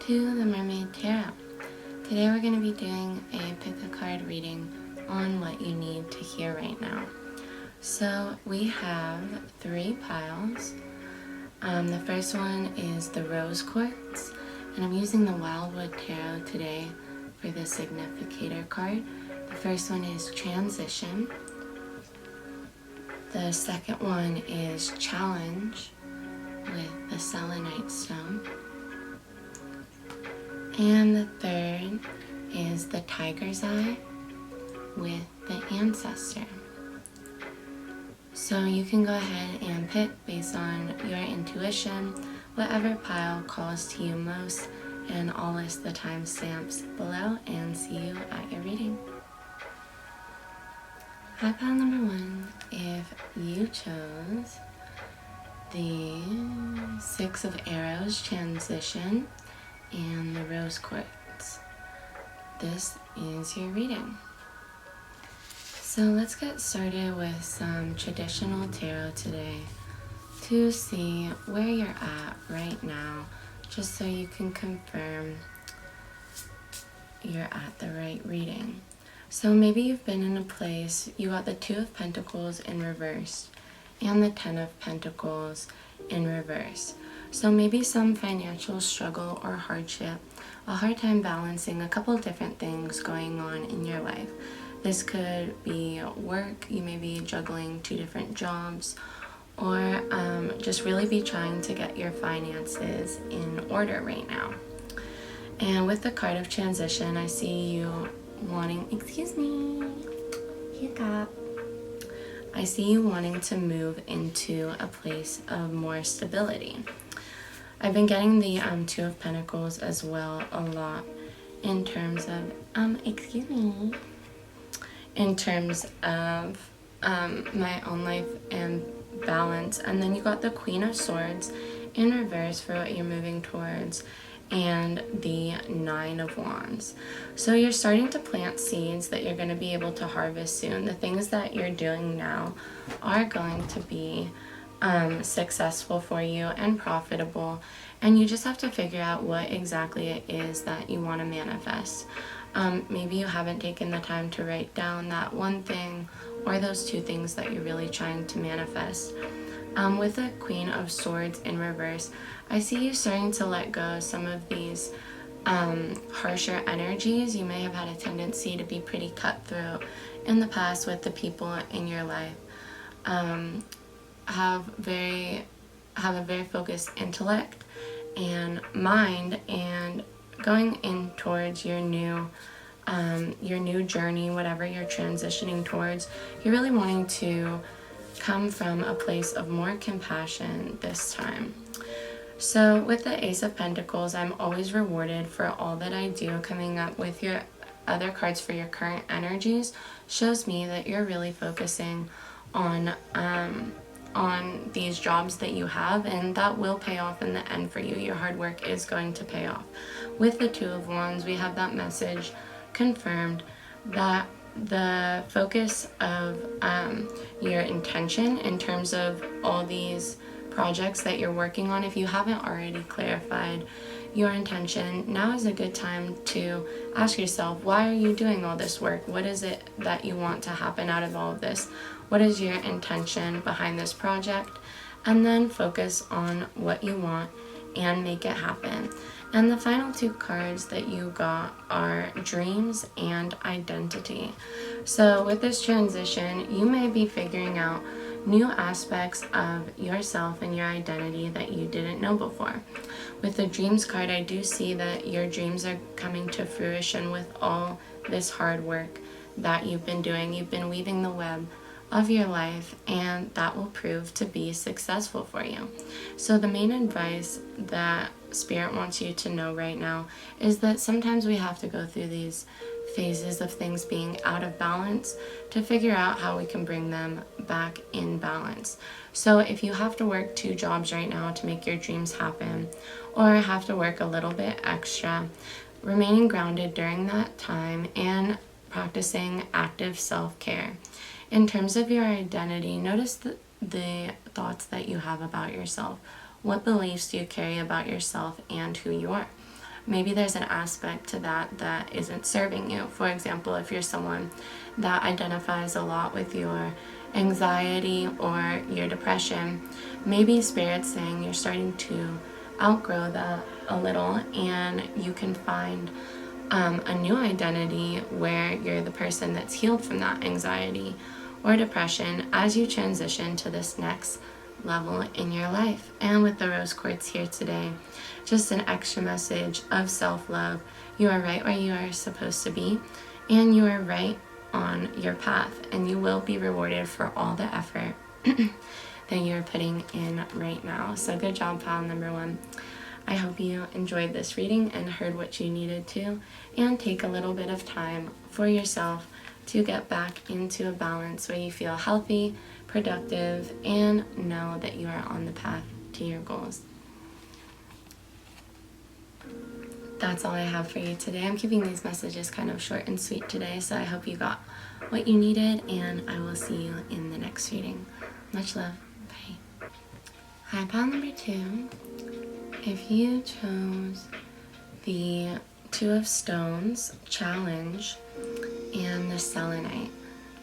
to the Mermaid Tarot. Today we're going to be doing a pick a card reading on what you need to hear right now. So we have 3 piles. The first one is the Rose Quartz, and I'm using the Wildwood Tarot today for the Significator card. The first one is Transition. The second one is Challenge with the Selenite Stone. And the third is the Tiger's Eye with the Ancestor. So you can go ahead and pick based on your intuition, whatever pile calls to you most, and I'll list the timestamps below and see you at your reading. Hi, pile number 1, if you chose the 6 of Arrows Transition and the Rose Quartz, this is your reading. So let's get started with some traditional tarot today to see where you're at right now, just so you can confirm you're at the right reading. So maybe you've been in a place, you got the 2 of Pentacles in reverse and the 10 of Pentacles in reverse. So maybe some financial struggle or hardship, a hard time balancing a couple different things going on in your life. This could be work, you may be juggling 2 different jobs, or just really be trying to get your finances in order right now. And with the card of Transition, I see you wanting, I see you wanting to move into a place of more stability. I've been getting the 2 of Pentacles as well a lot in terms of, in terms of my own life and balance. And then you got the Queen of Swords in reverse for what you're moving towards, and the 9 of Wands. So you're starting to plant seeds that you're going to be able to harvest soon. The things that you're doing now are going to be successful for you and profitable, and you just have to figure out what exactly it is that you want to manifest. Maybe you haven't taken the time to write down that one thing or those 2 things that you're really trying to manifest. With the Queen of Swords in reverse, I see you starting to let go of some of these harsher energies. You may have had a tendency to be pretty cutthroat in the past with the people in your life. Have a very focused intellect and mind, and going in towards your new journey, whatever you're transitioning towards, you're really wanting to come from a place of more compassion this time. So with the Ace of Pentacles, I'm always rewarded for all that I do. Coming up with your other cards for your current energies shows me that you're really focusing on these jobs that you have, and that will pay off in the end for you. Your hard work is going to pay off. With the 2 of Wands, we have that message confirmed that the focus of your intention in terms of all these projects that you're working on, if you haven't already clarified your intention, now is a good time to ask yourself, why are you doing all this work? What is it that you want to happen out of all of this? What is your intention behind this project? And then focus on what you want and make it happen. And the final 2 cards that you got are Dreams and Identity. So with this transition, you may be figuring out new aspects of yourself and your identity that you didn't know before. With the Dreams card, I do see that your dreams are coming to fruition with all this hard work that you've been doing. You've been weaving the web of your life, and that will prove to be successful for you. So the main advice that Spirit wants you to know right now is that sometimes we have to go through these phases of things being out of balance to figure out how we can bring them back in balance. So if you have to work 2 jobs right now to make your dreams happen, or have to work a little bit extra, remaining grounded during that time and practicing active self-care. In terms of your identity, notice the thoughts that you have about yourself. What beliefs do you carry about yourself and who you are? maybe there's an aspect to that isn't serving you. For example, if you're someone that identifies a lot with your anxiety or your depression, maybe Spirit's saying you're starting to outgrow that a little, and you can find a new identity where you're the person that's healed from that anxiety or depression as you transition to this next level in your life. And with the rose quartz here today, just an extra message of self-love. You are right where you are supposed to be, and you are right on your path, and you will be rewarded for all the effort that you're putting in right now. So good job, pal number 1. I hope you enjoyed this reading and heard what you needed to, and take a little bit of time for yourself to get back into a balance where you feel healthy, productive, and know that you are on the path to your goals. That's all I have for you today. I'm keeping these messages kind of short and sweet today, so I hope you got what you needed, and I will see you in the next reading. Much love. Bye. Hi, pile number 2. If you chose the 2 of Stones, Challenge, and the Selenite,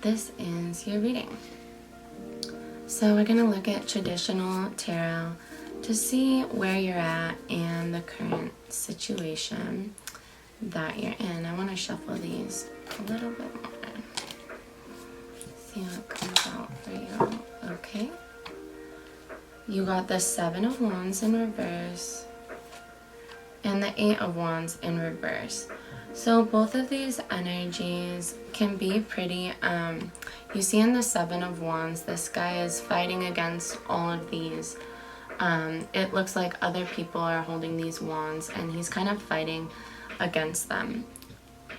this is your reading. So we're going to look at traditional tarot to see where you're at and the current situation that you're in. I want to shuffle these a little bit more. See what comes out for you. Okay. You got the 7 of Wands in reverse and the 8 of Wands in reverse. So both of these energies can be pretty, you see in the 7 of Wands, this guy is fighting against all of these. It looks like other people are holding these wands, and he's kind of fighting against them.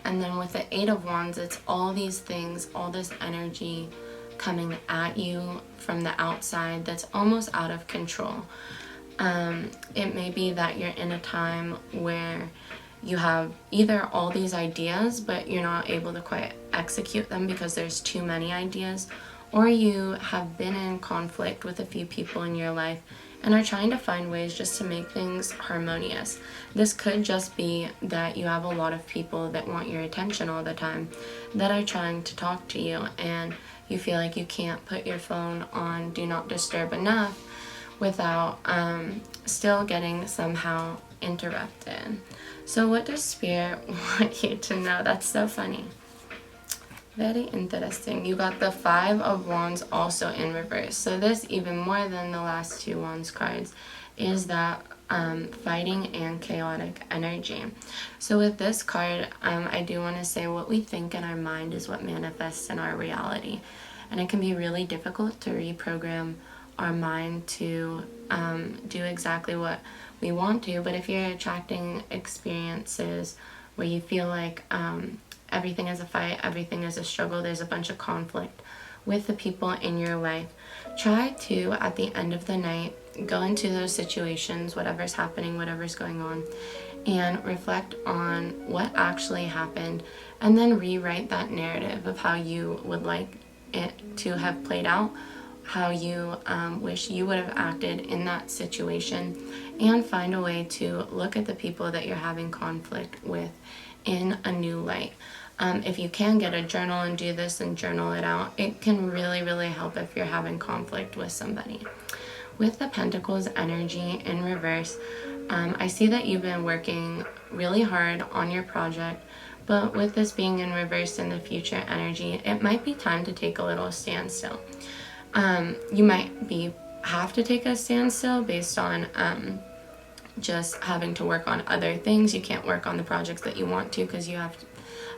And then with the 8 of Wands, it's all these things, all this energy coming at you from the outside that's almost out of control. It may be that you're in a time where you have either all these ideas, but you're not able to quite execute them because there's too many ideas, or you have been in conflict with a few people in your life and are trying to find ways just to make things harmonious. This could just be that you have a lot of people that want your attention all the time that are trying to talk to you, and you feel like you can't put your phone on Do Not Disturb enough without still getting somehow interrupted. So what does Spirit want you to know? That's so funny. Very interesting. You got the 5 of Wands also in reverse. So this, even more than the last 2 Wands cards, is that fighting and chaotic energy. So with this card, I do want to say what we think in our mind is what manifests in our reality. And it can be really difficult to reprogram our mind to do exactly what we want to. But if you're attracting experiences where you feel like everything is a fight, everything is a struggle, there's a bunch of conflict with the people in your life, try to, at the end of the night, go into those situations, whatever's happening, whatever's going on, and reflect on what actually happened, and then rewrite that narrative of how you would like it to have played out, how you wish you would have acted in that situation, and find a way to look at the people that you're having conflict with in a new light. If you can get a journal and do this and journal it out, it can really, really help if you're having conflict with somebody. With the Pentacles energy in reverse, I see that you've been working really hard on your project, but with this being in reverse in the future energy, it might be time to take a little standstill. You might have to take a standstill based on just having to work on other things. You can't work on the projects that you want to because you have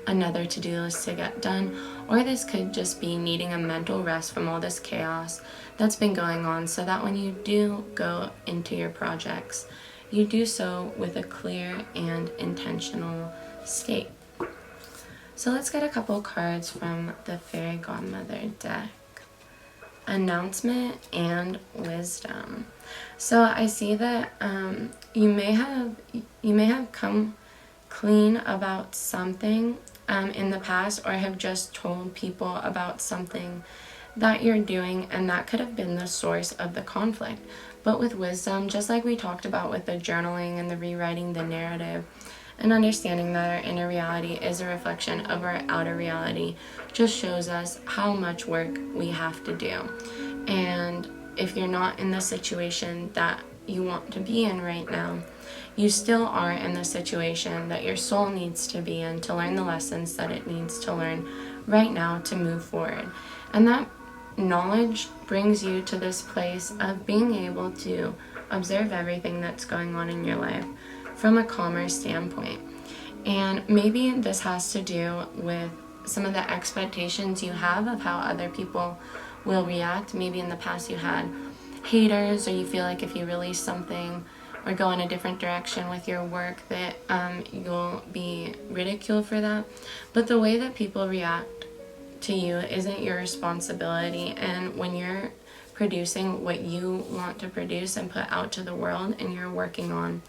another to-do list to get done, or this could just be needing a mental rest from all this chaos that's been going on, so that when you do go into your projects, you do so with a clear and intentional state. So let's get a couple cards from the Fairy Godmother deck. Announcement and Wisdom. So I see that you may have come clean about something in the past, or have just told people about something that you're doing, and that could have been the source of the conflict. But with wisdom, just like we talked about with the journaling and the rewriting the narrative, and understanding that our inner reality is a reflection of our outer reality just shows us how much work we have to do. And if you're not in the situation that you want to be in right now, you still are in the situation that your soul needs to be in to learn the lessons that it needs to learn right now to move forward. And that knowledge brings you to this place of being able to observe everything that's going on in your life from a calmer standpoint. And maybe this has to do with some of the expectations you have of how other people will react. Maybe in the past you had haters, or you feel like if you release something or go in a different direction with your work that you'll be ridiculed for that. But the way that people react to you isn't your responsibility. And when you're producing what you want to produce and put out to the world, and you're working on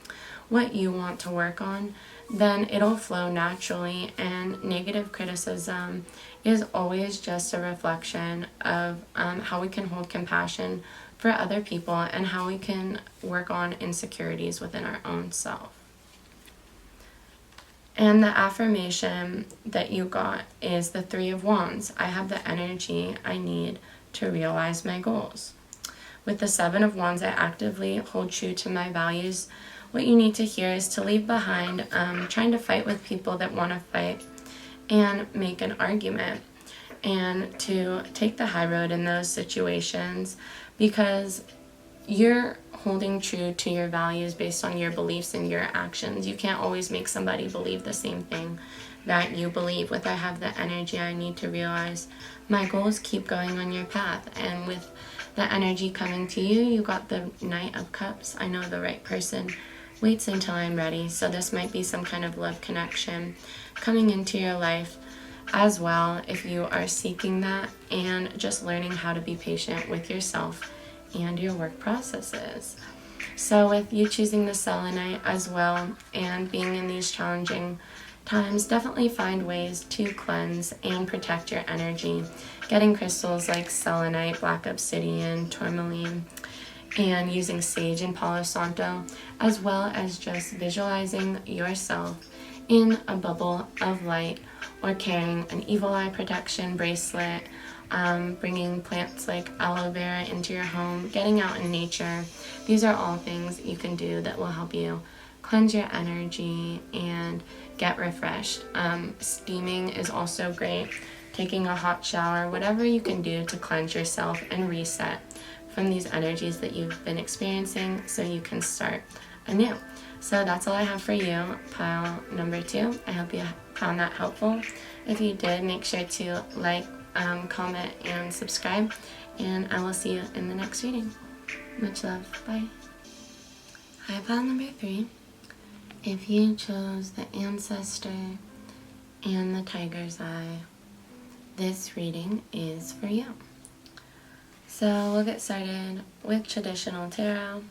what you want to work on, then it'll flow naturally. And negative criticism is always just a reflection of how we can hold compassion for other people and how we can work on insecurities within our own self. And the affirmation that you got is the 3 of Wands. I have the energy I need to realize my goals. With the 7 of Wands, I actively hold true to my values. What you need to hear is to leave behind trying to fight with people that want to fight and make an argument, and to take the high road in those situations, because you're holding true to your values based on your beliefs and your actions. You can't always make somebody believe the same thing that you believe. With I have the energy I need to realize my goals, keep going on your path. And with the energy coming to you, you got the Knight of Cups. I know the right person waits until I'm ready. So this might be some kind of love connection coming into your life as well, if you are seeking that, and just learning how to be patient with yourself and your work processes. So with you choosing the selenite as well and being in these challenging times, definitely find ways to cleanse and protect your energy. Getting crystals like selenite, black obsidian, tourmaline, and using sage and palo santo, as well as just visualizing yourself in a bubble of light, or carrying an evil eye protection bracelet, bringing plants like aloe vera into your home, getting out in nature. These are all things you can do that will help you cleanse your energy and get refreshed. Steaming is also great. Taking a hot shower, whatever you can do to cleanse yourself and reset from these energies that you've been experiencing, so you can start anew. So that's all I have for you, pile number 2. I hope you found that helpful. If you did, make sure to like, comment, and subscribe, and I will see you in the next reading. Much love. Bye. Hi, pile number 3. If you chose the Ancestor and the Tiger's Eye, this reading is for you. So we'll get started with traditional tarot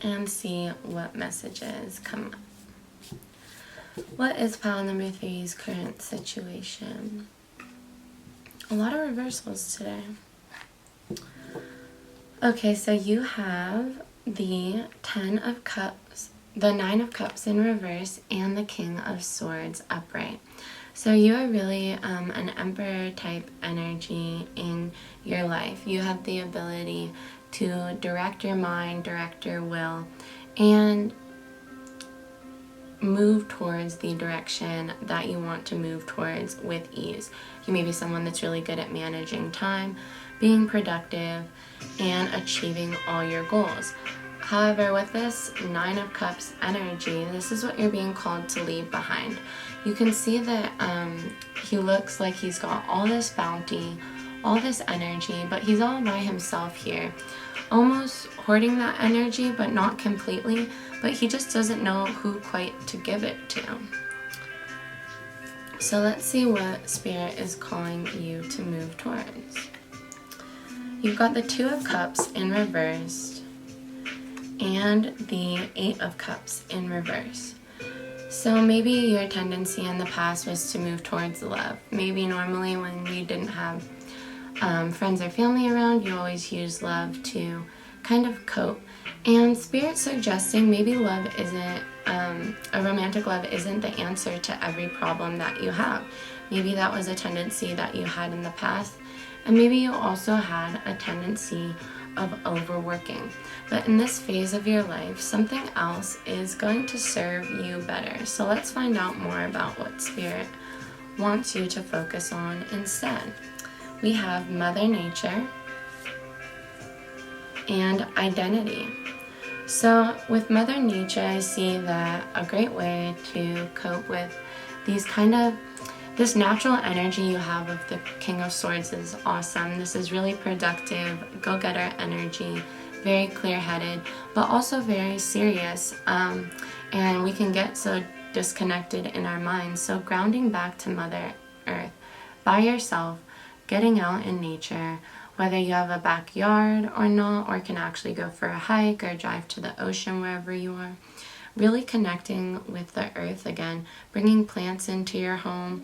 and see what messages come up. What is pile number 3's current situation? A lot of reversals today. Okay, so you have the 10 of Cups, the 9 of Cups in reverse, and the King of Swords upright. So you are really an Emperor type energy in your life. You have the ability to direct your mind, direct your will, and move towards the direction that you want to move towards with ease. You may be someone that's really good at managing time, being productive, and achieving all your goals. However, with this 9 of Cups energy, this is what you're being called to leave behind. You can see that he looks like he's got all this bounty, all this energy, but he's all by himself here, almost hoarding that energy, but not completely. But he just doesn't know who quite to give it to. So let's see what Spirit is calling you to move towards. You've got the 2 of Cups in reverse and the 8 of Cups in reverse. So maybe your tendency in the past was to move towards love. Maybe normally when you didn't have friends or family around, you always used love to kind of cope. And Spirit suggesting maybe love isn't, a romantic love isn't the answer to every problem that you have. Maybe that was a tendency that you had in the past, and maybe you also had a tendency of overworking. But in this phase of your life, something else is going to serve you better. So let's find out more about what Spirit wants you to focus on instead. We have Mother Nature and identity. So with Mother Nature, I see that a great way to cope with this natural energy you have of the King of Swords is awesome. This is really productive, go-getter energy, very clear-headed, but also very serious. And we can get so disconnected in our minds. So grounding back to Mother Earth by yourself, getting out in nature, whether you have a backyard or not, or can actually go for a hike or drive to the ocean wherever you are. Really connecting with the earth again, bringing plants into your home,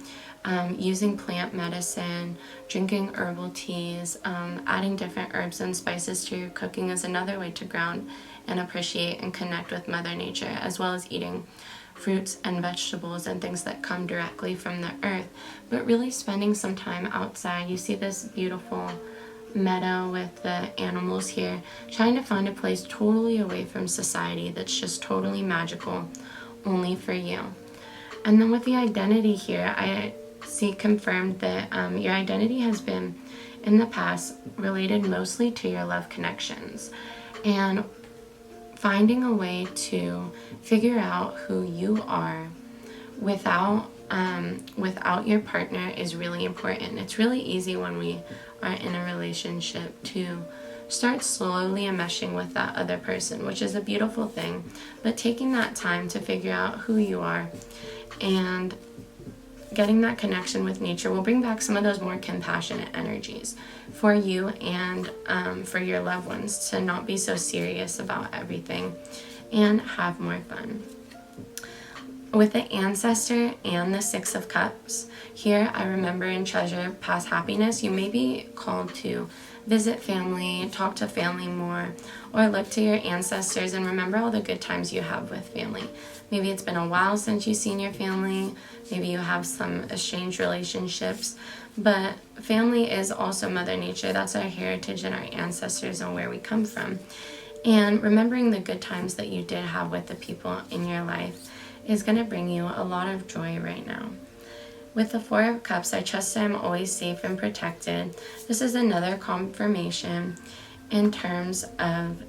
using plant medicine, drinking herbal teas, adding different herbs and spices to your cooking is another way to ground and appreciate and connect with Mother Nature, as well as eating fruits and vegetables and things that come directly from the earth. But really spending some time outside. You see this beautiful meadow with the animals here, trying to find a place totally away from society that's just totally magical, only for you. And then with the identity here, I see confirmed that your identity has been in the past related mostly to your love connections, and finding a way to figure out who you are without your partner is really important. It's really easy when we are in a relationship to start slowly enmeshing with that other person, which is a beautiful thing. But taking that time to figure out who you are and getting that connection with nature will bring back some of those more compassionate energies for you and for your loved ones, to not be so serious about everything and have more fun. With the Ancestor and the Six of Cups, here I remember and treasure past happiness. You may be called to visit family, talk to family more, or look to your ancestors and remember all the good times you have with family. Maybe it's been a while since you've seen your family. Maybe you have some estranged relationships. But family is also Mother Nature. That's our heritage and our ancestors and where we come from. And remembering the good times that you did have with the people in your life is going to bring you a lot of joy right now. With the Four of Cups, I trust that I'm always safe and protected. This is another confirmation in terms of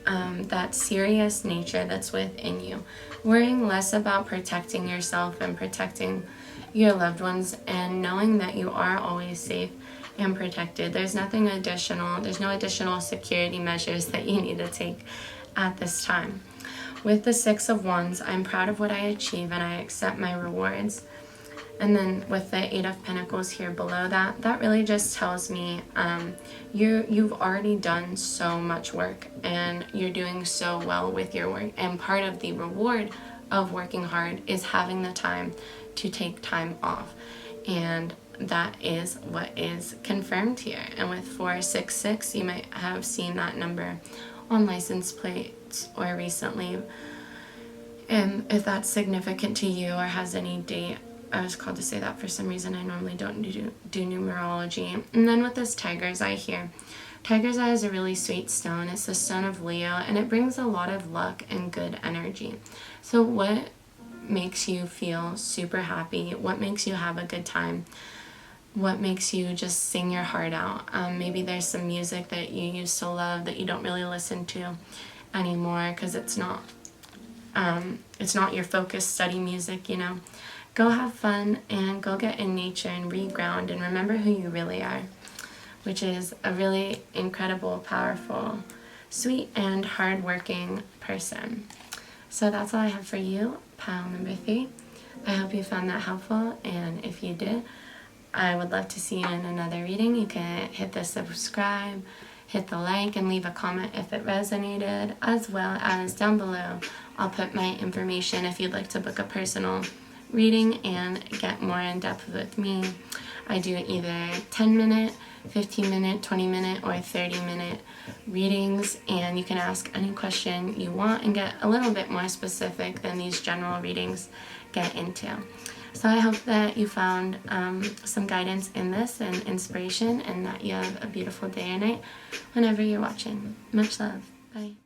that serious nature that's within you. Worrying less about protecting yourself and protecting your loved ones, and knowing that you are always safe and protected. There's no additional security measures that you need to take at this time. With the Six of Wands, I'm proud of what I achieve and I accept my rewards. And then with the Eight of Pentacles here below that really just tells me you've already done so much work and you're doing so well with your work. And part of the reward of working hard is having the time to take time off. And that is what is confirmed here. And with 466, you might have seen that number on license plates or recently. And if that's significant to you or has any date, I was called to say that for some reason. I normally don't do numerology. And then with this Tiger's Eye here, Tiger's Eye is a really sweet stone. It's the stone of Leo, and it brings a lot of luck and good energy. So what makes you feel super happy? What makes you have a good time? What makes you just sing your heart out? Maybe there's some music that you used to love that you don't really listen to anymore because it's not your focused study music, you know. Go have fun and go get in nature and reground and remember who you really are, which is a really incredible, powerful, sweet, and hardworking person. So that's all I have for you, pile number 3. I hope you found that helpful, and if you did, I would love to see you in another reading. You can hit the subscribe, hit the like, and leave a comment if it resonated, as well as down below I'll put my information if you'd like to book a personal reading and get more in depth with me. I do either 10-minute, 15-minute, 20-minute, or 30-minute readings, and you can ask any question you want and get a little bit more specific than these general readings get into. So I hope that you found some guidance in this and inspiration, and that you have a beautiful day or night whenever you're watching. Much love. Bye.